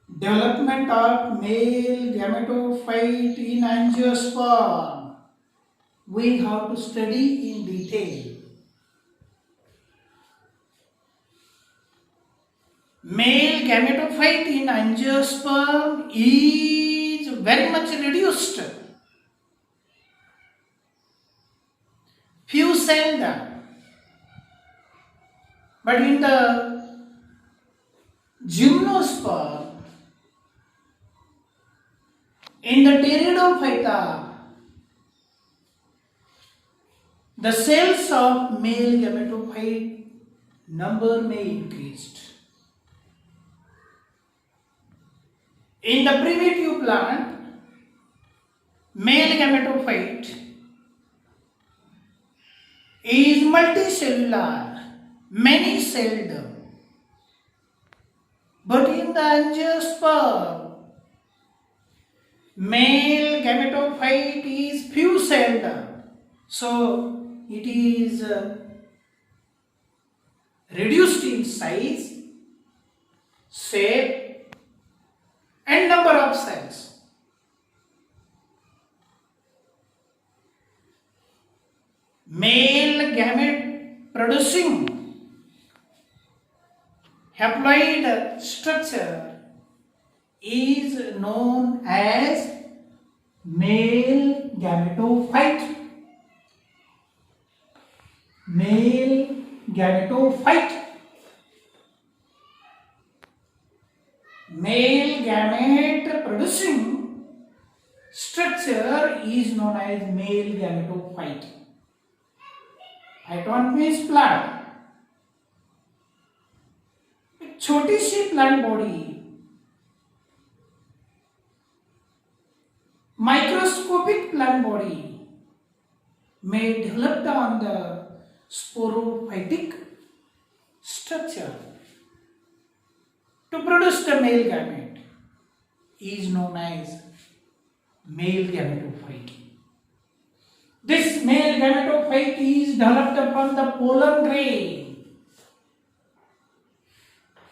Development of male gametophyte in angiosperm. We have to study in detail. Male gametophyte in angiosperm is very much reduced. Few celled. But in the gymnosperm, in the pteridophyta, the cells of male gametophyte number may increase. In the primitive plant, male gametophyte is multicellular, many-celled. But in the angiosperm, male gametophyte is few-celled. So it is reduced in size, shape, and number of cells. Male gamete producing haploid structure is known as male gametophyte. Male gametophyte. Male gamete producing structure is known as male gametophyte. Phyton means plant. एक छोटी सी plant body microscopic plant body may develop on the sporophytic structure to produce the male gamete is known as male gametophyte. This male gametophyte is developed upon the pollen grain,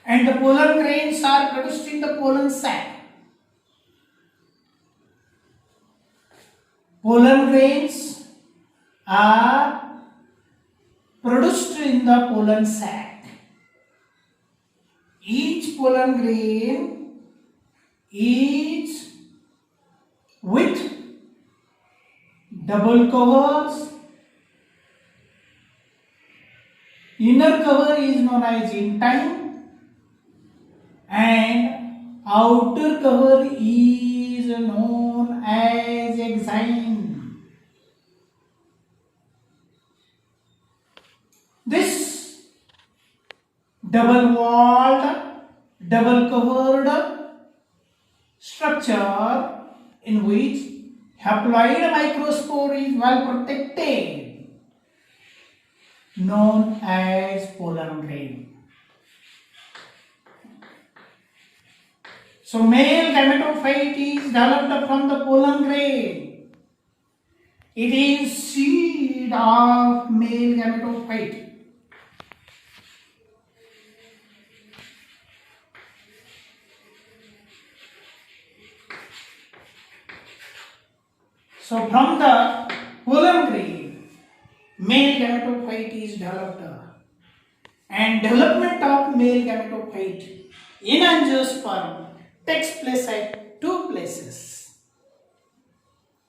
and the pollen grains are produced in the pollen sac. Pollen grains are produced in the pollen sac. Each pollen grain is with double covers. Inner cover is known as intine and outer cover is known as exine. This double walled, double covered structure in which haploid microspore is well protected, known as pollen grain. So male gametophyte is developed from the pollen grain. It is seed of male gametophyte. So from the pollen grain, male gametophyte is developed, and development of male gametophyte in angiosperm takes place at two places.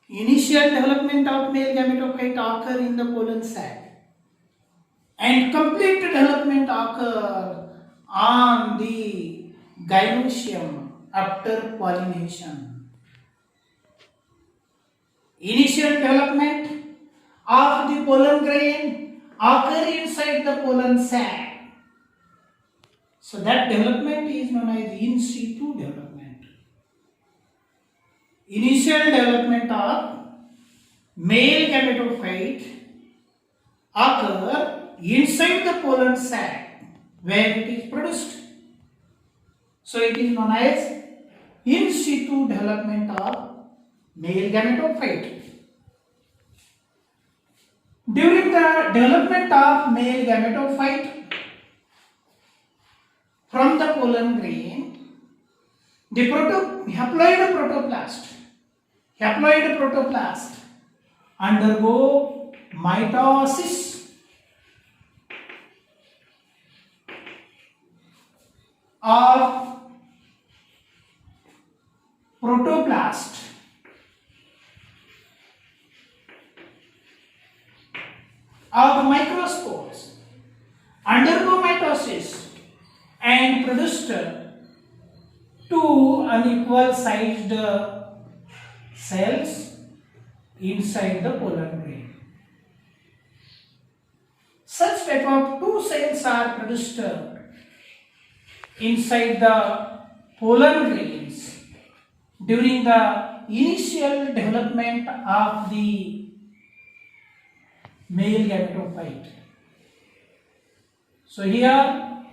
Initial development of male gametophyte occur in the pollen sac, and complete development occur on the gynoecium after pollination. Initial development of the pollen grain occur inside the pollen sac. So that development is known as in situ development. Initial development of male gametophyte occur inside the pollen sac where it is produced. So it is known as in situ development of male gametophyte. During the development of male gametophyte from the pollen grain, The haploid protoplast undergo mitosis of protoplast of microspores, undergo mitosis and produced two unequal sized cells inside the pollen grain. Such type of two cells are produced inside the pollen grains during the initial development of the male gametophyte. So here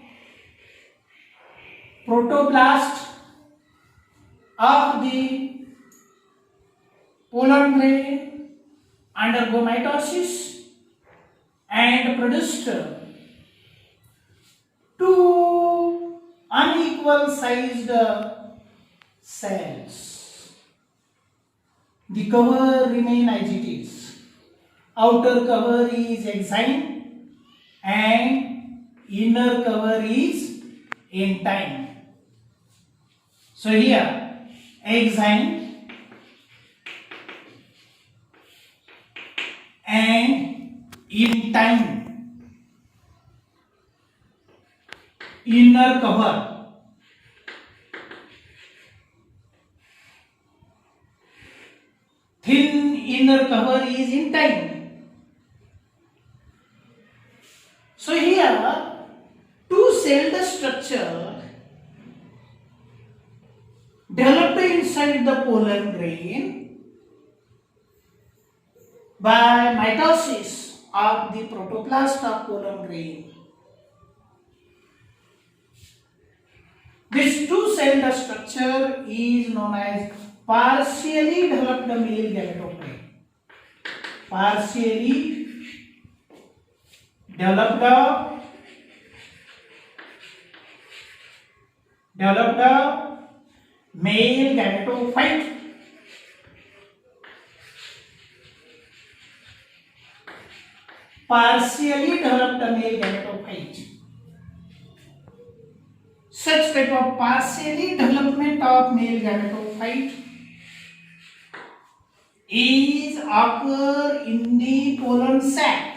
protoplast of the pollen grain undergo mitosis and produced two unequal sized cells. The cover remain as it is. Outer cover is exine and inner cover is entine. So here exine and entine, inner cover. Thin inner cover is entine. So here two-celled structure developed inside the pollen grain by mitosis of the protoplast of pollen grain. This two-celled structure is known as partially developed male gametophyte. Partially developed male gametophyte. Partially developed male gametophyte. Such type of partially development of male gametophyte is occur in the pollen sac.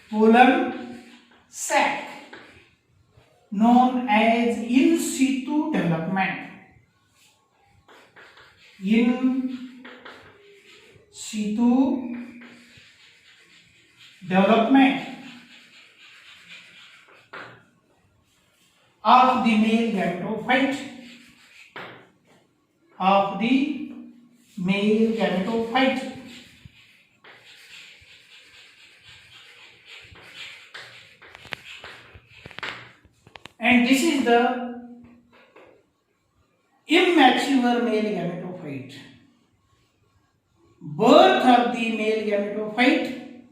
Pollen sac, known as in situ development. In situ development of the male gametophyte. Of the male gametophyte. And this is the immature male gametophyte. Birth of the male gametophyte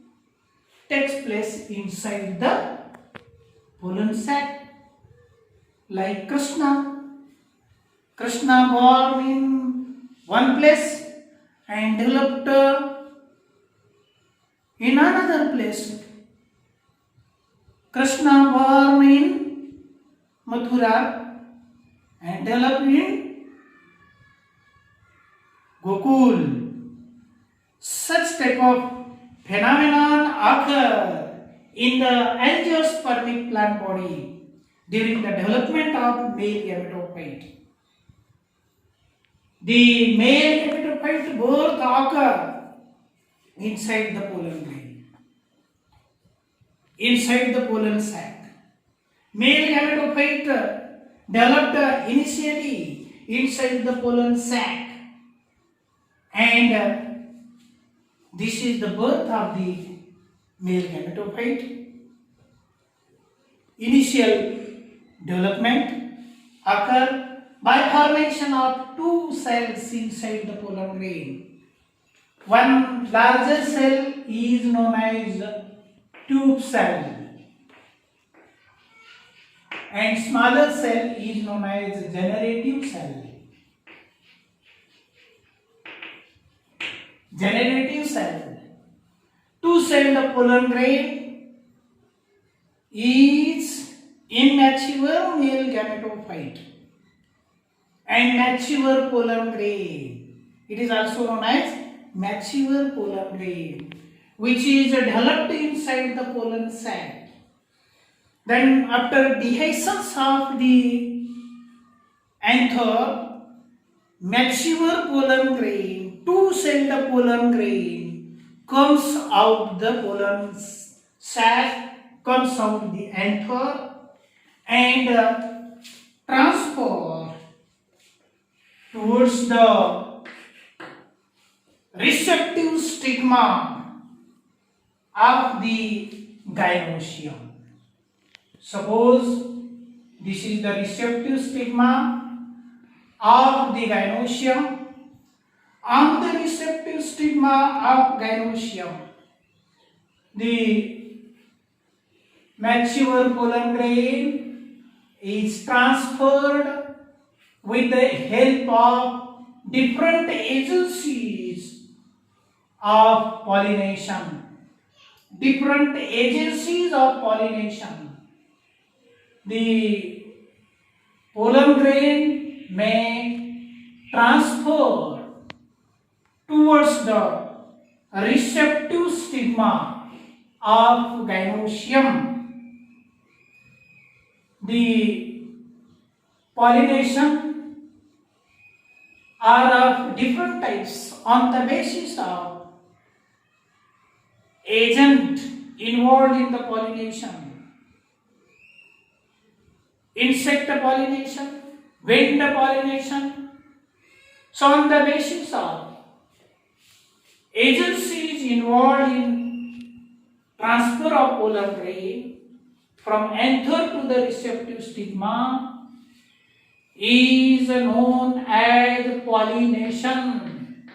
takes place inside the pollen sac, like Krishna. Krishna born in one place and developed in another place. Krishna born in Mathura and developed in Gokul. Such type of phenomenon occur in the angiospermic plant body during the development of male gametophyte. The male gametophyte birth occur inside the pollen grain, inside the pollen sac. Male gametophyte developed initially inside the pollen sac, and this is the birth of the male gametophyte. Initial development occur by formation of two cells inside the pollen grain. One larger cell is known as tube cell, and smaller cell is known as generative cell. Generative cell. To celled pollen grain is immature male gametophyte and mature pollen grain. It is also known as mature pollen grain, which is developed inside the pollen sac. Then after dehiscence of the anther, mature pollen grain, two-celled pollen grain comes out the pollen sac, comes out the anther and transfer towards the receptive stigma of the gynoecium. Suppose this is the receptive stigma of the gynoecium. On the receptive stigma of gynoecium, the mature pollen grain is transferred with the help of different agencies of pollination. Different agencies of pollination. The pollen grain may transfer towards the receptive stigma of gynoecium. The pollination are of different types on the basis of agent involved in the pollination. Insect pollination, wind pollination. So on the basis of agencies involved in transfer of pollen grain from anther to the receptive stigma is known as pollination.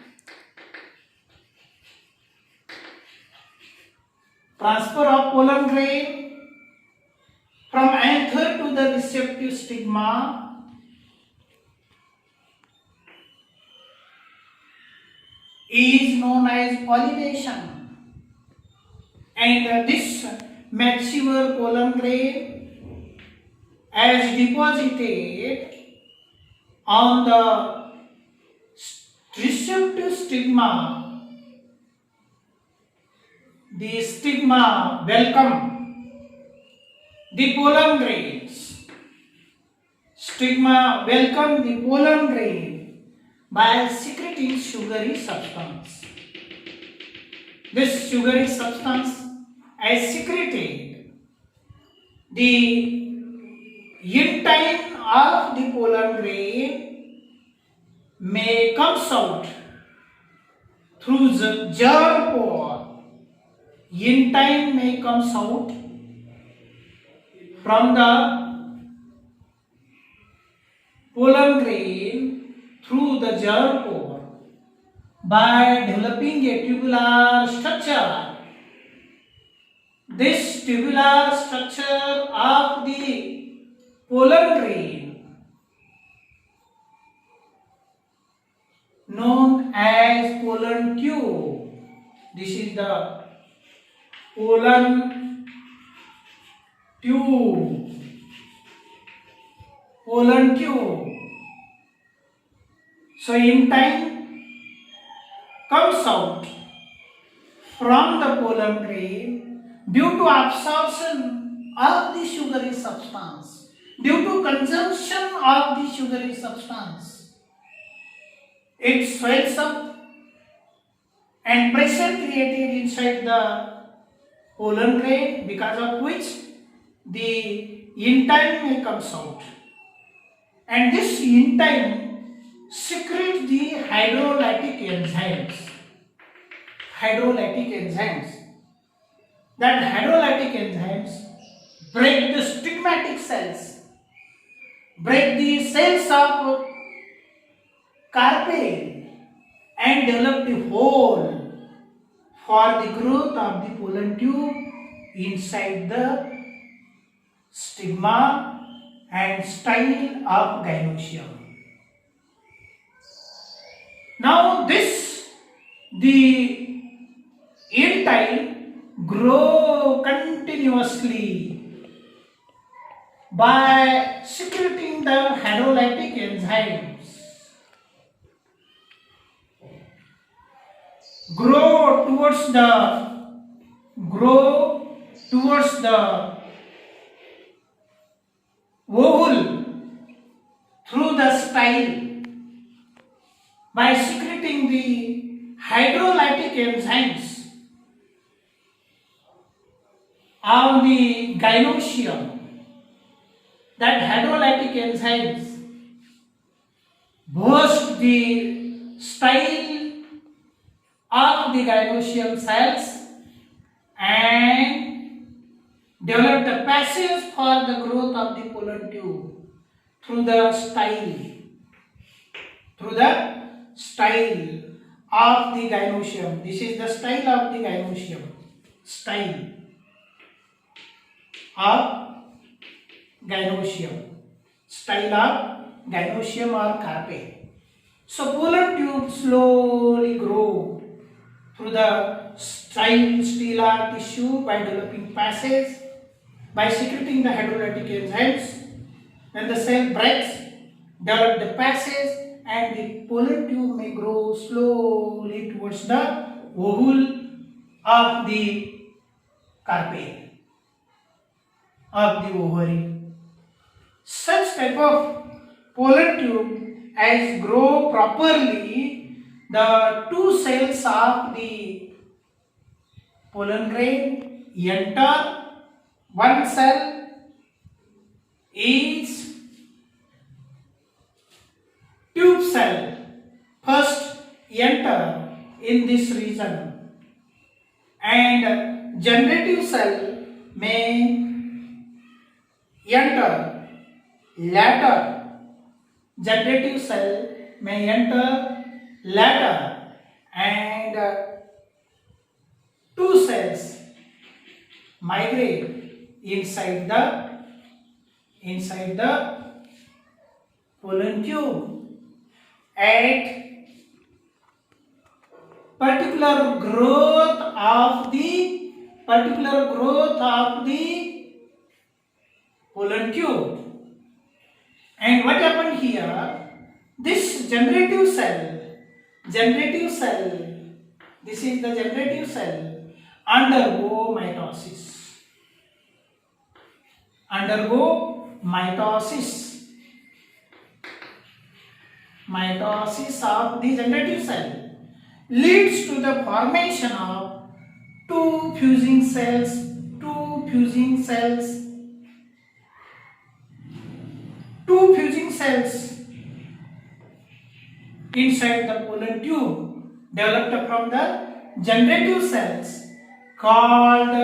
Transfer of pollen grain from anther to the receptive stigma is known as pollination, and this mature pollen grain as deposited on the receptive stigma, the stigma welcome the pollen grains. Stigma welcome the pollen grain by secreting sugary substance. This sugary substance as secreted, the intine of the pollen grain may comes out through the germ pore. Intine may comes out from the pollen grain through the germ pore by developing a tubular structure. This tubular structure of the pollen grain known as pollen tube. This is the pollen tube. Pollen tube. So in time comes out from the pollen grain due to absorption of the sugary substance, due to consumption of the sugary substance. It swells up and pressure created inside the pollen grain, because of which the intine may comes out, and this intine secretes the hydrolytic enzymes. That hydrolytic enzymes break the stigmatic cells, break the cells of carpel and develop the hole for the growth of the pollen tube inside the stigma and style of gynoecium. Now the entile grow continuously by secreting the hydrolytic enzymes, grow towards the ovule through the style by secreting the hydrolytic enzymes of the gynoecium. That hydrolytic enzymes burst the style of the gynoecium cells and develop the passage for the growth of the pollen tube through the style of the gynoecium. This is the style of the gynoecium. Style of gynoecium. Style of gynoecium or carpe. So pollen tubes slowly grow through the stellar tissue by developing passage by secreting the hydrolytic enzymes. When the cell breaks, develop the passage, and the pollen tube may grow slowly towards the ovule of the carpe, of the ovary. Such type of pollen tube as grow properly, the two cells of the pollen grain enter. One cell is tube cell. First enter in this region, and generative cell may enter later. Generative cell may enter later, and two cells migrate inside the pollen tube at particular growth of the pollen tube. And what happened here? This generative cell, this is the generative cell, undergo mitosis of the generative cell leads to the formation of two fusing cells inside the pollen tube developed from the generative cells called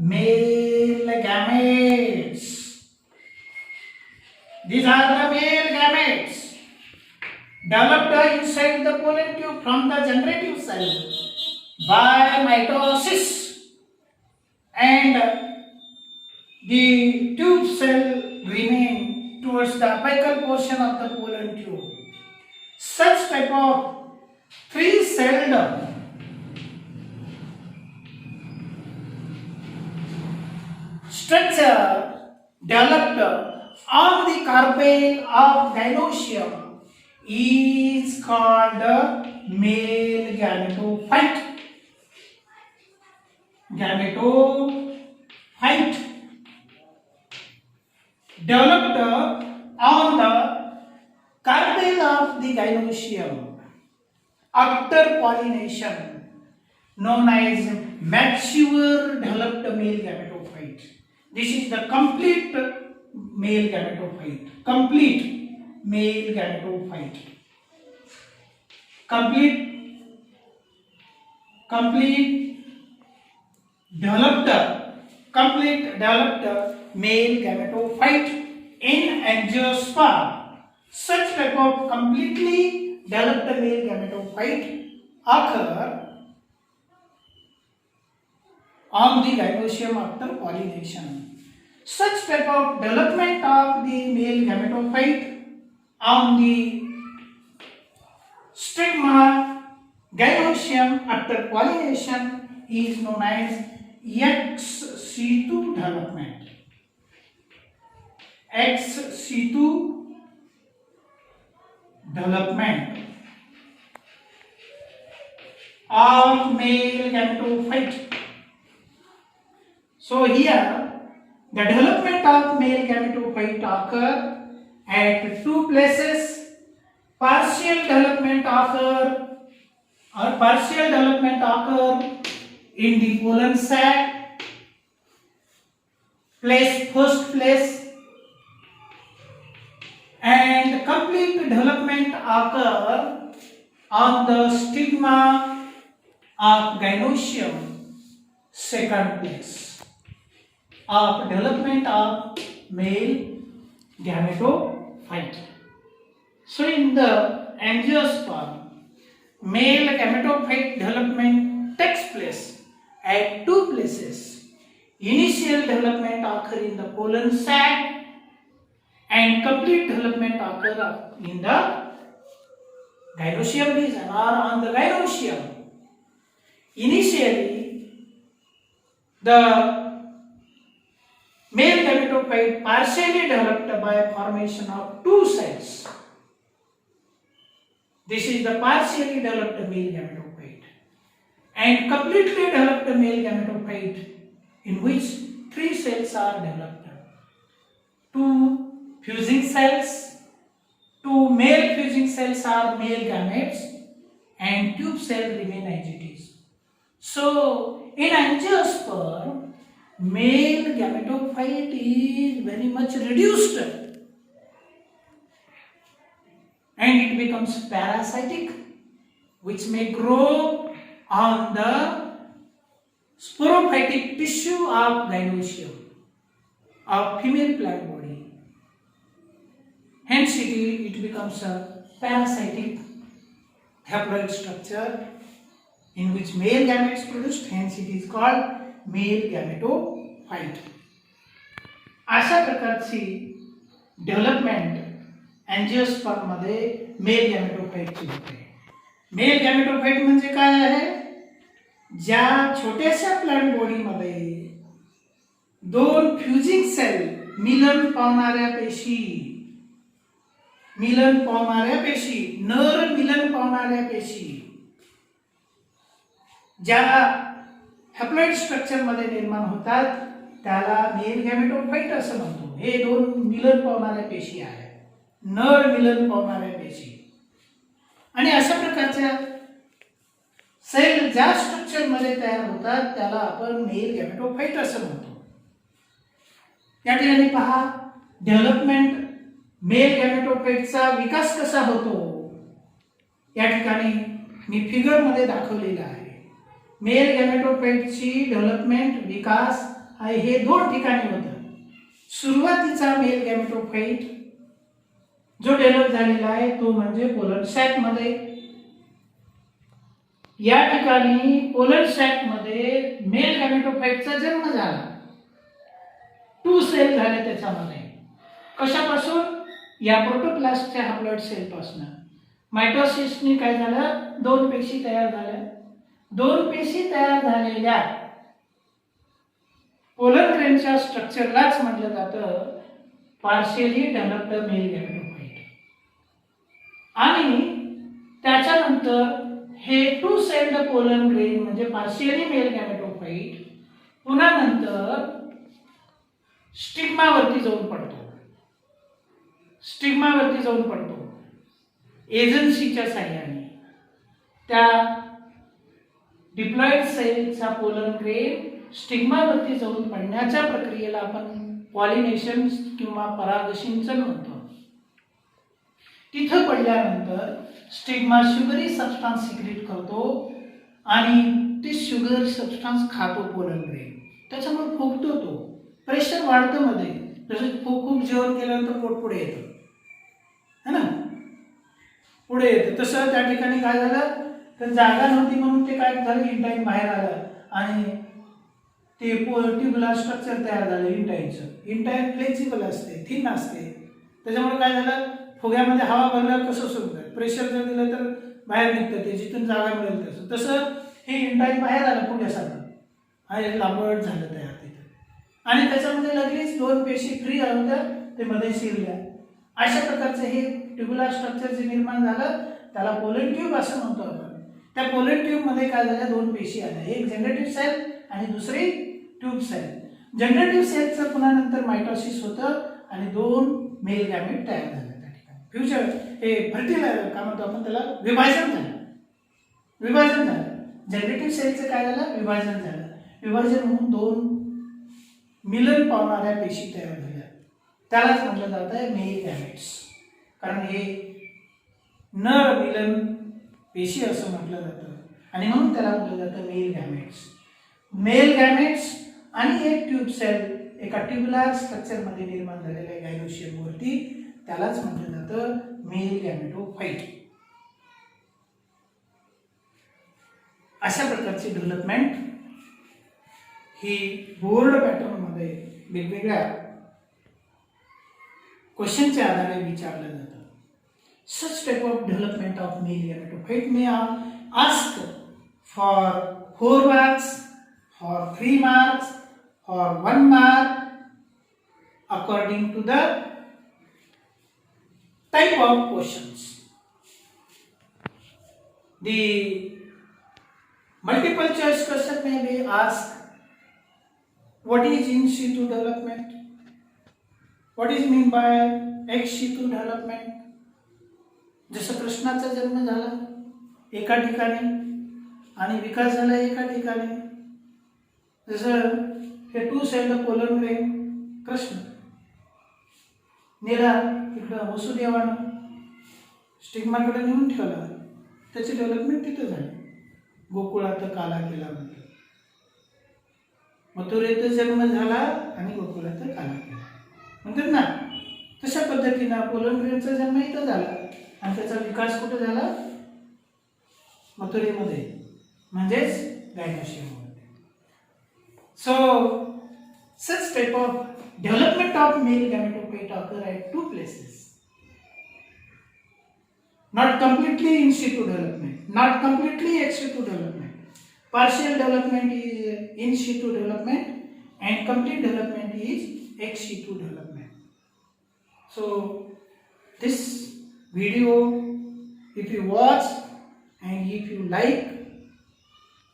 male gametes. These are the male gametes developed inside the pollen tube from the generative cell by mitosis, and the tube cell remain towards the apical portion of the pollen tube. Such type of three-celled structure developed on the carpel of gynoecium is called male gametophyte. Developed on the carpel of the gynoecium after pollination, known as mature developed male gametophyte. This is the complete male gametophyte. Complete developed male gametophyte in angiosperm. Such type of completely developed male gametophyte occur on the gynoecium after pollination. Such type of development of the male gametophyte on the stigma gynoecium after pollination is known as ex situ development. Ex situ development of male gametophyte. So here the development of male gametophyte occur at two places. Partial development occur in the pollen sac, first place, and complete development occur on the stigma of gynoecium, second place of development of male gametophyte. So in the angiosperm, male gametophyte development takes place at two places. Initial development occur in the pollen sac and complete development occur in the gynoecium region or on the gynoecium. Initially, the male gametophyte partially developed by formation of two cells. This is the partially developed male gametophyte, and completely developed male gametophyte in which three cells are developed. Two fusing cells, two male fusing cells are male gametes, and tube cell remain as it is. So in angiosperm, male gametophyte is very much reduced and it becomes parasitic, which may grow on the sporophytic tissue of gynoecium of female plant body. Hence it becomes a parasitic haploid structure in which male gametes produced, hence it is called male gametophyte. अशा प्रकारची development angiosperm मध्ये mail गॅमेटोफाइटची होते. Mail गॅमेटोफाइट म्हणजे काय आहे? ज्या छोट्याशा plant body मध्ये दोन फ्युजिंग सेल मिलन पावणाऱ्या पेशी नर मिलन पावणाऱ्या पेशी ज्या हॅप्लॉइड स्ट्रक्चर मध्ये निर्माण होतात त्याला मेल गॅमेटोफाइट असं म्हणतो. हे दोन मिलन पावणाऱ्या पेशी आहेत, नर मिलन पावणाऱ्या पेशी. आणि अशा प्रकारच्या सेल ज्या स्ट्रक्चर मध्ये तयार होतात त्याला आपण मेल गॅमेटोफाइट असं म्हणतो. या ठिकाणी पहा, डेव्हलपमेंट मेल गॅमेटोफाइटचा विकास कसा होतो या ठिकाणी मी फिगर मध्ये दाखवलेला आहे. मेल गॅमेटोफाइटची डेव्हलपमेंट विकास हे दोन ठिकाणी होतं. सुरुवातीचा मेल गॅमेटोफाइट जो डेव्हलप झालेला आहे तो म्हणजे पोलर सॅक मध्ये. या ठिकाणी पोलर सॅक मध्ये मेल गॅमेटोफाइटचा जन्म झाला. टू सेल झाले त्याच्यामध्ये. कशापासून? या प्रोटोप्लास्टच्या हॅप्लॉइड सेल पासून. मायटोसिसने काय झालं? दोन पेशी तयार झाल्या. दोन पेशी तयार झालेल्या पोलर ग्रेनच्या स्ट्रक्चरलाच म्हटलं जातं पार्शियली डेव्हलप्ड मेल गॅमेटोफाइट. आणि त्याच्यानंतर हे टू सेल्ड पोलन ग्रेन म्हणजे पार्शियली मेल गॅमेटोफाइट पुन्हा नंतर स्टिग्मावरती जाऊन पडतो. एजन्सीच्या साह्याने त्या डिप्लॉइड सेलचा पोलन ग्रेन स्टिग्मावरती जाऊन पडण्याच्या प्रक्रियेला आपण पॉलिनेशन किंवा परागसिंचन म्हणतो. तिथं पडल्यानंतर स्टिग्मा शुगरी सबस्टन्स सिक्रेट करतो आणि ते शुगर सबस्टन्स खातो पोलन ग्रेन. त्याच्यामुळे फुगतो तो. प्रेशर वाढतं मध्ये. जसं खूप जेवण केल्यानंतर पोट पुढे येतं है ना, पुढे येतं. तसं त्या ठिकाणी काय झालं तर जागा नव्हती म्हणून ते काय झालं, इंटाईन बाहेर आलं आणि ते ट्युबुलर स्ट्रक्चर तयार झालं इंटाईनचं. इंटाईन फ्लेक्झिबल असते, थिन असते, त्याच्यामुळे काय झालं, फुग्यामध्ये हवा भरल्यावर कसं सुटतं, प्रेशर जर दिलं तर बाहेर निघतं ते, जिथून जागा मिळेल तसं. तसं हे इंटाईन बाहेर आलं फुग्यासारखं, हा एक लांबट झालं तयार तिथं, आणि त्याच्यामध्ये लगेच दोन पेशी फ्री झालं तर ते मध्ये शिरल्या. अशा प्रकारचं हे ट्युबुलर स्ट्रक्चर जे निर्माण झालं त्याला पोलन ट्यूब असं म्हणतो आपण. त्या पोलन ट्यूब मध्ये काय झाल्या, दोन पेशी आल्या, एक जनरेटिव्ह सेल आणि दुसरी ट्यूब सेल. जनरेटिव्ह सेलचं पुन्हा नंतर मायटोसिस होतं आणि दोन मेल गॅमेट तयार झाले त्या ठिकाणी. फ्युचर हे फर्टिलायझर काय म्हणतो आपण त्याला, विभाजन झालं. विभाजन झालं जनरेटिव्ह सेलचं काय झालं, विभाजन झालं. विभाजन होऊन दोन मिलन पावणाऱ्या पेशी तयार झाल्या, त्यालाच म्हटलं जात आहे मेल गॅमेट्स. कारण हे नर मिलन पेशी असं म्हटलं जातं आणि म्हणून त्याला म्हटलं जातं मेल गॅमेट्स. मेल गॅमेट्स आणि एक ट्यूब सेल एका ट्युबुलर स्ट्रक्चर मध्ये निर्माण झालेल्या गायनोशियम वरती, त्यालाच म्हटलं जातं मेल गॅमेटोफाइट. अशा प्रकारची डेव्हलपमेंट ही बोर्ड पॅटर्न मध्ये वेगवेगळ्या क्वेश्चनच्या आधारे विचारलं जातं. Such type of development of male gametophyte may ask for 4 marks, for 3 marks, or 1 mark according to the type of questions. The multiple choice question may be asked, what is in situ development? What is mean by ex situ development? जसं कृष्णाचा जन्म झाला एका ठिकाणी आणि विकास झाला एका ठिकाणी, जसं हे two side pollen grain Krishna नेला इकडं वसुदेवानं स्टिग्माकडे नेऊन ठेवला, त्याची डेव्हलपमेंट तिथं झाली. गोकुळात काला केला म्हणतो, मथुरेत जन्म झाला आणि गोकुळात काला केला म्हणतात ना. तशा पद्धतीनं पोलन ग्रेनचा जन्म इथं झाला आणि त्याचा विकास कुठे झाला, मथुरेमध्ये, म्हणजेच गायनोशियममध्ये. सो such type of development of male gametophyte occur at two places. Not completely in situ development, not completely ex situ development. Partial development is in situ development and complete development is ex situ development. So this video, if you watch and if you like,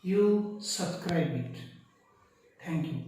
you subscribe it. Thank you.